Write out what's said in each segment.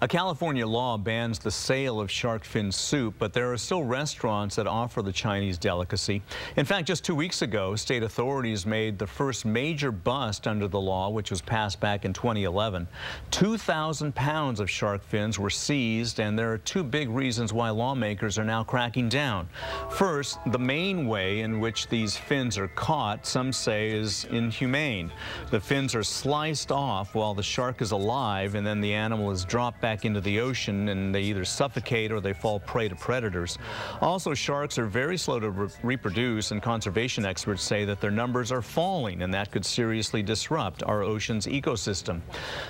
A California law bans the sale of shark fin soup, but there are still restaurants that offer the Chinese delicacy. In fact, just 2 weeks ago, state authorities made the first major bust under the law, which was passed back in 2011. 2,000 pounds of shark fins were seized, and there are two big reasons why lawmakers are now cracking down. First, the main way in which these fins are caught, some say, is inhumane. The fins are sliced off while the shark is alive, and then the animal is dropped back into the ocean, and they either suffocate or they fall prey to predators. Also, sharks are very slow to reproduce, and conservation experts say that their numbers are falling, and that could seriously disrupt our ocean's ecosystem.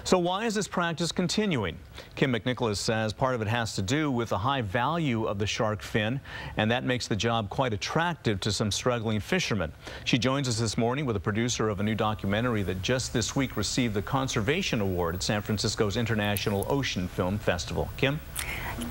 So why is this practice continuing? Kim McNicholas says part of it has to do with the high value of the shark fin, and that makes the job quite attractive to some struggling fishermen. She joins us this morning with a producer of a new documentary that just this week received the Conservation Award at San Francisco's International Ocean Film Festival. Kim?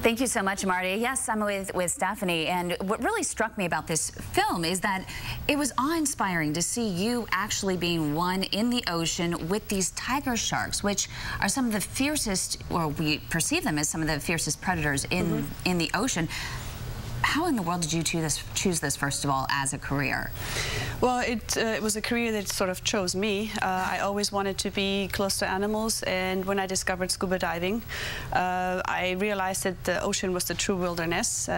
Thank you so much, Marty. Yes, I'm with Stephanie, and what really struck me about this film is that it was awe-inspiring to see you actually being one in the ocean with these tiger sharks, which are some of the fiercest, or we perceive them as some of the fiercest predators in the ocean. How in the world did you choose this, first of all, as a career? Well, it was a career that sort of chose me. I always wanted to be close to animals, and when I discovered scuba diving, I realized that the ocean was the true wilderness.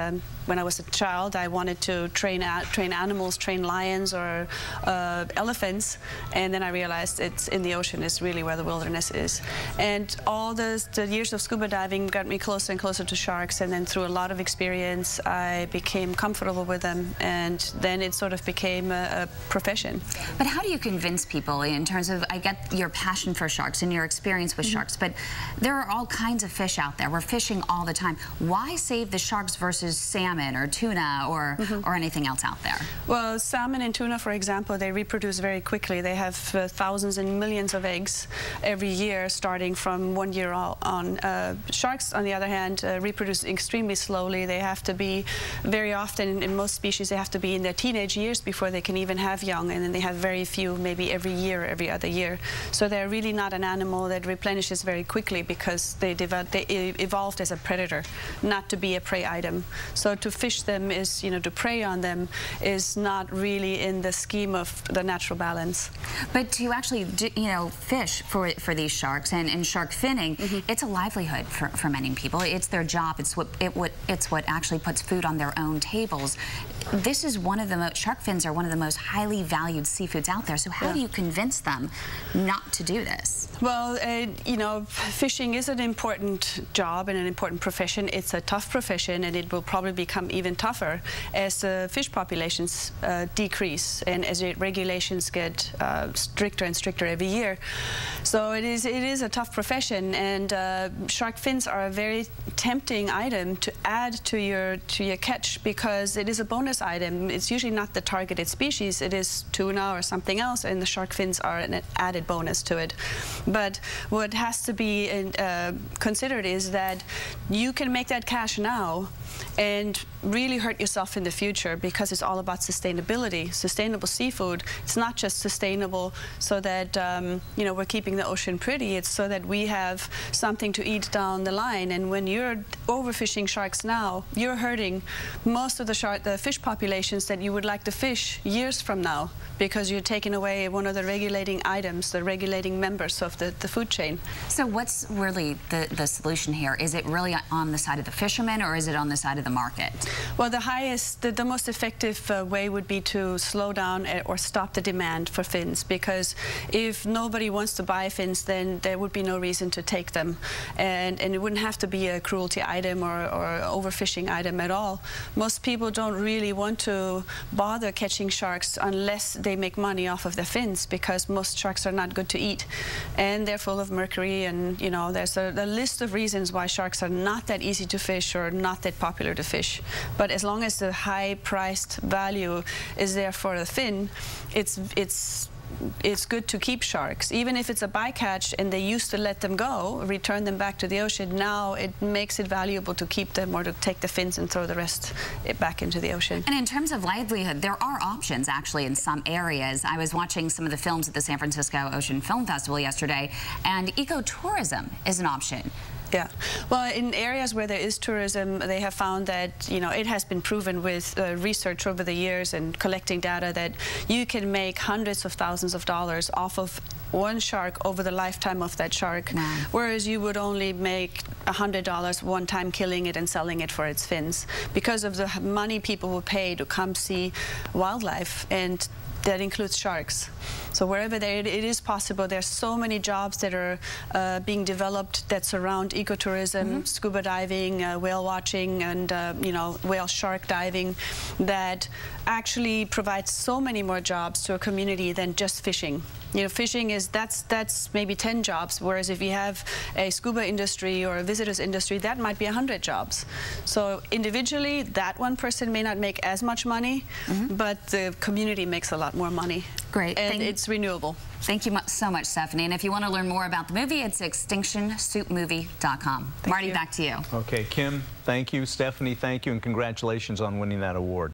When I was a child, I wanted to train animals, train lions or elephants, and then I realized it's in the ocean is really where the wilderness is. And all the years of scuba diving got me closer and closer to sharks, and then through a lot of experience, I became comfortable with them, and then it sort of became a profession. But how do you convince people in terms of, I get your passion for sharks and your experience with sharks, but there are all kinds of fish out there. We're fishing all the time. Why save the sharks versus salmon or tuna or anything else out there? Well, salmon and tuna, for example, they reproduce very quickly. They have thousands and millions of eggs every year, starting from 1 year on. Sharks, on the other hand, reproduce extremely slowly. They have to be, very often in most species, they have to be in their teenage years before they can even have young, and then they have very few, maybe every year, every other year. So they're really not an animal that replenishes very quickly, because they evolved as a predator, not to be a prey item. So to fish them is, to prey on them is not really in the scheme of the natural balance. But to actually, fish for these sharks and shark finning, it's a livelihood for many people. It's their job. It's what actually puts food on their own tables. This is one of the most, shark fins are one of the most highly valued seafoods out there. So how do you convince them not to do this? Well, fishing is an important job and an important profession. It's a tough profession, and it will probably become even tougher as fish populations decrease and as regulations get stricter and stricter every year. So it is a tough profession, and shark fins are a very tempting item to add to your catch, because it is a bonus item. It's usually not the targeted species. It is tuna or something else, and the shark fins are an added bonus to it. But what has to be considered is that you can make that cash now and really hurt yourself in the future, because it's all about sustainability. Sustainable seafood, it's not just sustainable so that we're keeping the ocean pretty. It's so that we have something to eat down the line. And when you're overfishing sharks now, you're hurting most of the fish populations that you would like to fish years from now, because you're taking away one of the regulating items, the regulating members of the food chain. So what's really the solution here? Is it really on the side of the fishermen, or is it on the side of the market? Well, the most effective way would be to slow down or stop the demand for fins, because if nobody wants to buy fins, then there would be no reason to take them, and it wouldn't have to be a cruelty item or overfishing item at all. Most people don't really want to bother catching sharks unless they make money off of the fins, because most sharks are not good to eat, and they're full of mercury, and there's a list of reasons why sharks are not that easy to fish or not that popular to fish. But as long as the high-priced value is there for the fin, it's good to keep sharks. Even if it's a bycatch and they used to let them go, return them back to the ocean, now it makes it valuable to keep them, or to take the fins and throw the rest back into the ocean. And in terms of livelihood, there are options actually in some areas. I was watching some of the films at the San Francisco Ocean Film Festival yesterday, and ecotourism is an option. Yeah, well, in areas where there is tourism, they have found that, you know, it has been proven with research over the years and collecting data that you can make hundreds of thousands of dollars off of one shark over the lifetime of that shark, whereas you would only make $100 one time killing it and selling it for its fins, because of the money people will pay to come see wildlife, and that includes sharks. So wherever it is possible, there's so many jobs that are being developed that surround ecotourism, scuba diving, whale watching, and you know, whale shark diving, that actually provides so many more jobs to a community than just fishing. You know, fishing is, that's maybe 10 jobs, whereas if you have a scuba industry or a visitors industry, that might be 100 jobs. So individually, that one person may not make as much money, but the community makes a lot more money. Great. And it's renewable. Thank you so much, Stephanie. And if you want to learn more about the movie, it's extinctionsoupmovie.com. Marty, back to you. Okay, Kim, thank you. Stephanie, thank you, and congratulations on winning that award.